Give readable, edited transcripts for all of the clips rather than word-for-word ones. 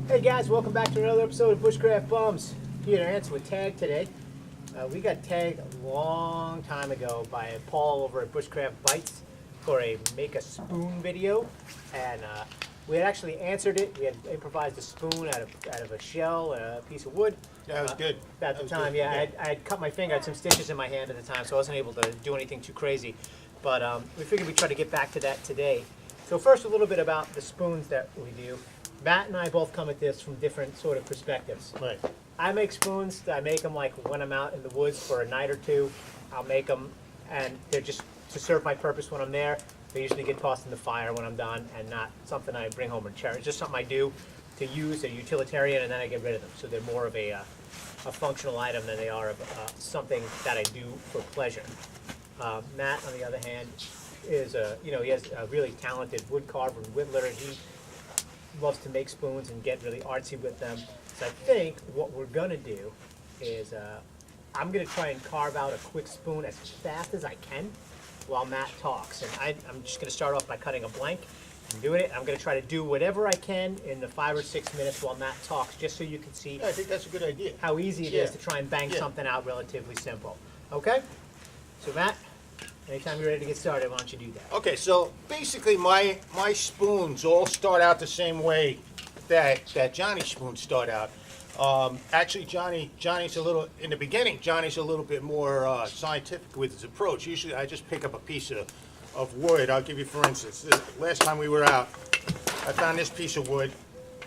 Hey guys, welcome back to another episode of Bushcraft Bums. Peter Ants with Tag today. We got tagged a long time ago by Paul over at Bushcraft Bites for a make a spoon video, and we had actually answered it. We had improvised a spoon out of a shell and a piece of wood. Yeah, that was good. At the time, yeah. I had cut my finger, I had some stitches in my hand at the time, so I wasn't able to do anything too crazy. But we figured we'd try to get back to that today. So first, a little bit about the spoons that we do. Matt and I both come at this from different sort of perspectives. Right. I make spoons. I make them like when I'm out in the woods for a night or two. I'll make them, and they're just to serve my purpose when I'm there. They usually get tossed in the fire when I'm done, and not something I bring home and cherish. It's just something I do to use, a utilitarian, and then I get rid of them. So they're more of a functional item than they are of something that I do for pleasure. Matt, on the other hand, is he has a really talented wood carver and whittler. He loves to make spoons and get really artsy with them. So I think what we're gonna do is I'm gonna try and carve out a quick spoon as fast as I can while Matt talks. And I'm just gonna start off by cutting a blank and doing it. I'm gonna try to do whatever I can in the 5 or 6 minutes while Matt talks, just so you can see Yeah, I think that's a good idea. how easy it is to try and bang something out relatively simple. Okay? So Matt, anytime you're ready to get started, why don't you do that? Okay, so basically my spoons all start out the same way that Johnny's spoons start out. Actually, Johnny's a little, in the beginning, Johnny's a little bit more scientific with his approach. Usually I just pick up a piece of wood. I'll give you, for instance, last time we were out, I found this piece of wood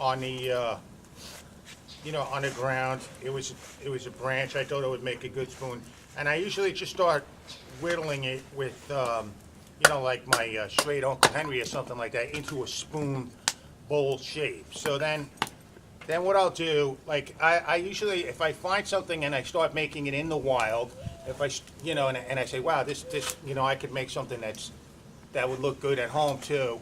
on the, on the ground. It was a branch. I thought it would make a good spoon. And I usually just start whittling it with, like my straight Uncle Henry or something like that, into a spoon bowl shape. So then what I'll do, like I usually, if I find something and I start making it in the wild, if I, and I say, wow, this, I could make something that would look good at home too,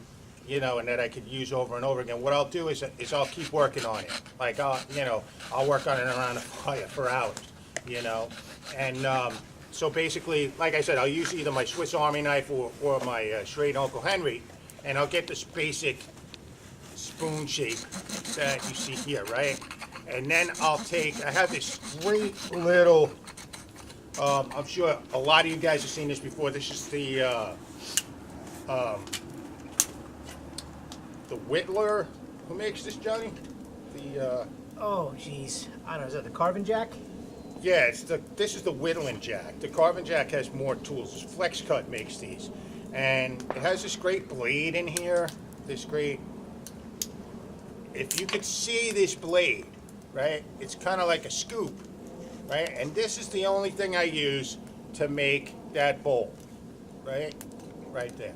and that I could use over and over again. What I'll do is I'll keep working on it. Like I'll work on it around the fire for hours, and so basically, like I said, I'll use either my Swiss Army knife or my straight Uncle Henry, and I'll get this basic spoon shape that you see here, right? And then I have this great little, I'm sure a lot of you guys have seen this before. This is the Whittler. Who makes this, Johnny? Oh, geez. I don't know, is that the Carbon Jack? Yeah, this is the whittling jack. The Carbon Jack has more tools. Flex Cut makes these. And it has this great blade in here. If you could see this blade, right? It's kind of like a scoop, right? And this is the only thing I use to make that bowl, right? Right there.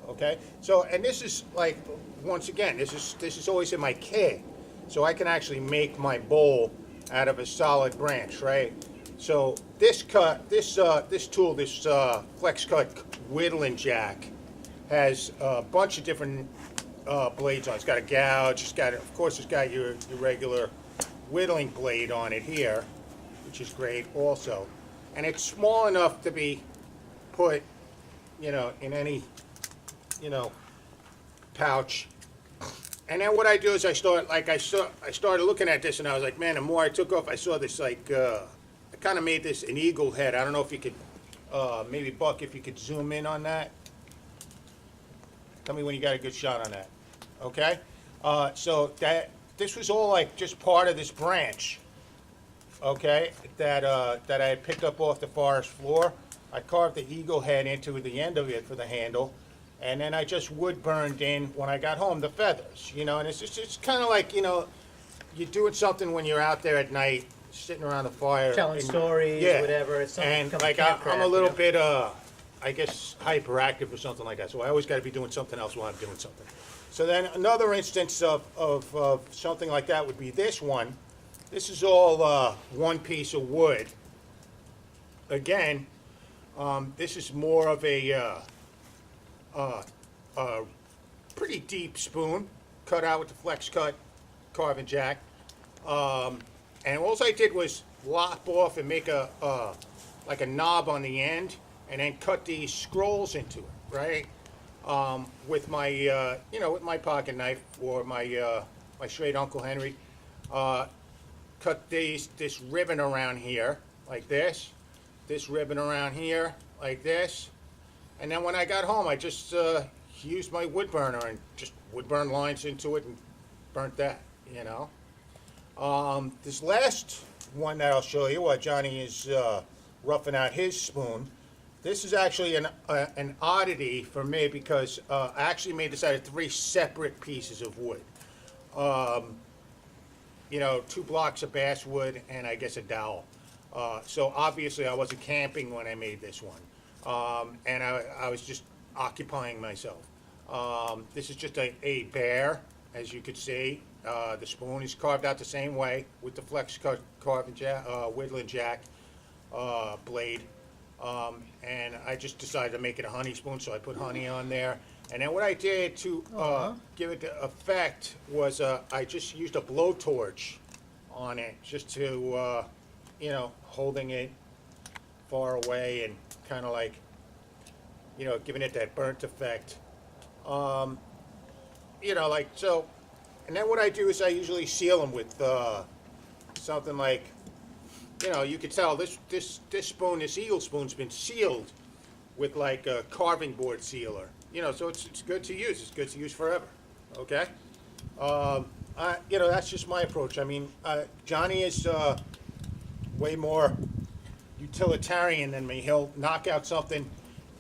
Okay? So, and this is like, once again, this is always in my kit. So I can actually make my bowl out of a solid branch, right? So this tool, this Flex Cut whittling jack, has a bunch of different blades on it. It's got a gouge. Of course, it's got your regular whittling blade on it here, which is great also. And it's small enough to be put, in any, pouch. And then what I do is I started looking at this, and I was like, man, the more I took off, I saw this, I kind of made this an eagle head. I don't know if you could, maybe Buck, if you could zoom in on that. Tell me when you got a good shot on that. Okay? So this was all like just part of this branch, okay, that I had picked up off the forest floor. I carved the eagle head into the end of it for the handle. And then I just wood burned in when I got home the feathers, and it's kind of like, you're doing something when you're out there at night, sitting around the fire. Telling stories, whatever. It's something and like I'm a little bit, I guess, hyperactive or something like that. So I always got to be doing something else while I'm doing something. So then another instance of something like that would be this one. This is all one piece of wood. Again, this is more of a pretty deep spoon, cut out with the Flex Cut Carbon Jack. And all I did was lop off and make like a knob on the end, and then cut these scrolls into it, right? With my, with my pocket knife or my my straight Uncle Henry. Cut this ribbon around here like this ribbon around here like this, and then when I got home I just used my wood burner and just wood burn lines into it and burnt that, you know. This last one that I'll show you while Johnny is roughing out his spoon, this is actually an oddity for me because I actually made this out of 3 separate pieces of wood. You know, 2 blocks of basswood and I guess a dowel. So obviously I wasn't camping when I made this one. And I was just occupying myself. This is just a bear, as you could see. The spoon is carved out the same way with the flex carving whittling jack blade. And I just decided to make it a honey spoon, so I put honey on there. And then what I did to give it the effect was I just used a blowtorch on it, just to, you know, holding it far away and kind of like, you know, giving it that burnt effect. You know, like so. And then what I do is I usually seal them with something like, you know, you could tell this spoon, this eagle spoon's been sealed with like a carving board sealer. You know, so it's good to use. It's good to use forever. Okay. You know, that's just my approach. I mean, Johnny is way more utilitarian than me. He'll knock out something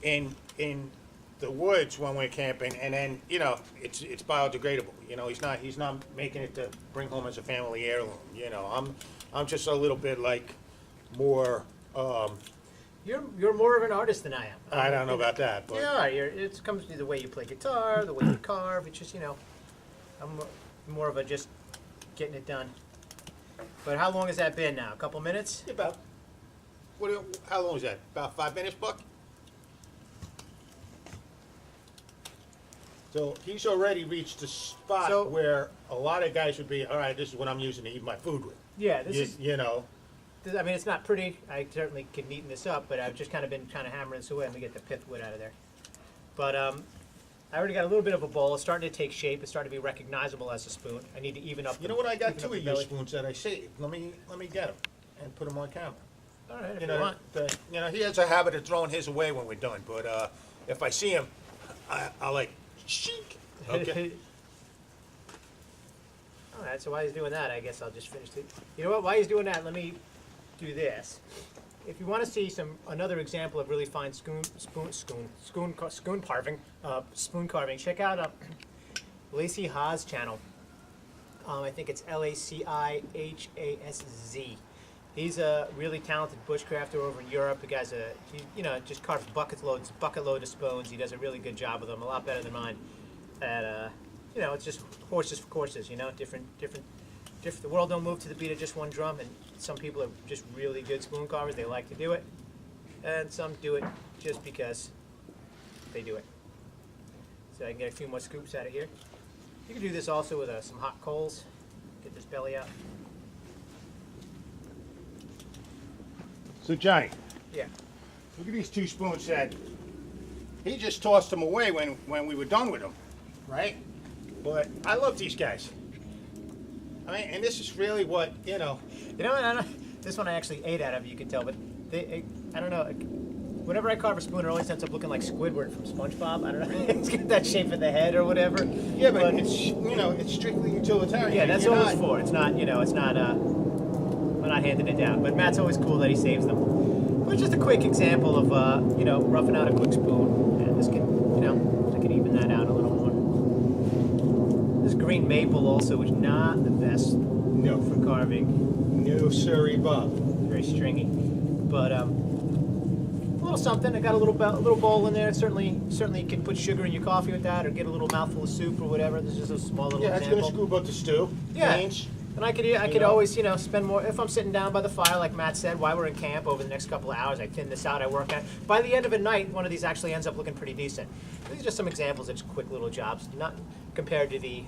in the woods when we're camping, and then, you know, it's biodegradable. You know, he's not making it to bring home as a family heirloom. You know, I'm just a little bit like more. You're more of an artist than I am. I don't know about that, but yeah, it comes to the way you play guitar, the way you carve. It's just, you know, I'm more of a just getting it done. But how long has that been now? A couple minutes? about how long is that? About 5 minutes, Buck? So he's already reached the spot where a lot of guys would be, all right, this is what I'm using to eat my food with. Yeah, this you know. I mean, it's not pretty. I certainly can neaten this up, but I've just kind of been hammering this away. Let me get the pith wood out of there. But I already got a little bit of a bowl. It's starting to take shape. It's starting to be recognizable as a spoon. I need to even up. You know what? I got 2 of your spoons that I saved. Let me get them and put them on camera. All right, if You you know, want. you know, he has a habit of throwing his away when we're done. But if I see him, I'll like, chic. Okay. All right, so while he's doing that, I guess I'll just finish it. You know what? While he's doing that, let me do this. If you want to see another example of really fine spoon carving, check out Lacey Haas channel. I think it's LACIHASZ. He's a really talented bushcrafter over in Europe. The guy's he just carves bucket load of spoons. He does a really good job with them, a lot better than mine. And you know, it's just horses for courses. You know, different. The world don't move to the beat of just one drum, and some people are just really good spoon carvers. They like to do it, and some do it just because they do it. So I can get a few more scoops out of here. You can do this also with some hot coals. Get this belly out. So Johnny, Yeah. look at these 2 spoons that he just tossed them away when we were done with them, right? But I love these guys. I mean, and this is really what, you know. You know, I don't, this one I actually ate out of, you can tell, but I don't know. Whenever I carve a spoon, it always ends up looking like Squidward from SpongeBob. I don't know. It's got that shape of the head or whatever. Yeah, but it's, you know, it's strictly utilitarian. Yeah, that's all it's for. It's not, you know, it's not, we're not handing it down. But Matt's always cool that he saves them. But just a quick example of, you know, roughing out a quick spoon. And this can, you know, I can even that out a little more. This green maple also is not the best for carving. No, sirree, Bob. Very stringy. But, a little something. I got a little bowl in there. Certainly you can put sugar in your coffee with that, or get a little mouthful of soup or whatever. This is just a small little example. Yeah, it's gonna scoop up the stew. Yeah. Beans. And I could always, you know, spend more, if I'm sitting down by the fire, like Matt said, while we're in camp over the next couple of hours, I thin this out, I work on it. By the end of the night, one of these actually ends up looking pretty decent. These are just some examples of just quick little jobs, not compared to the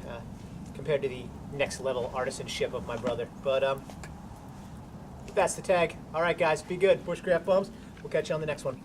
next level artisanship of my brother. But that's the tag. All right, guys, be good. Bushcraft Bums. We'll catch you on the next one.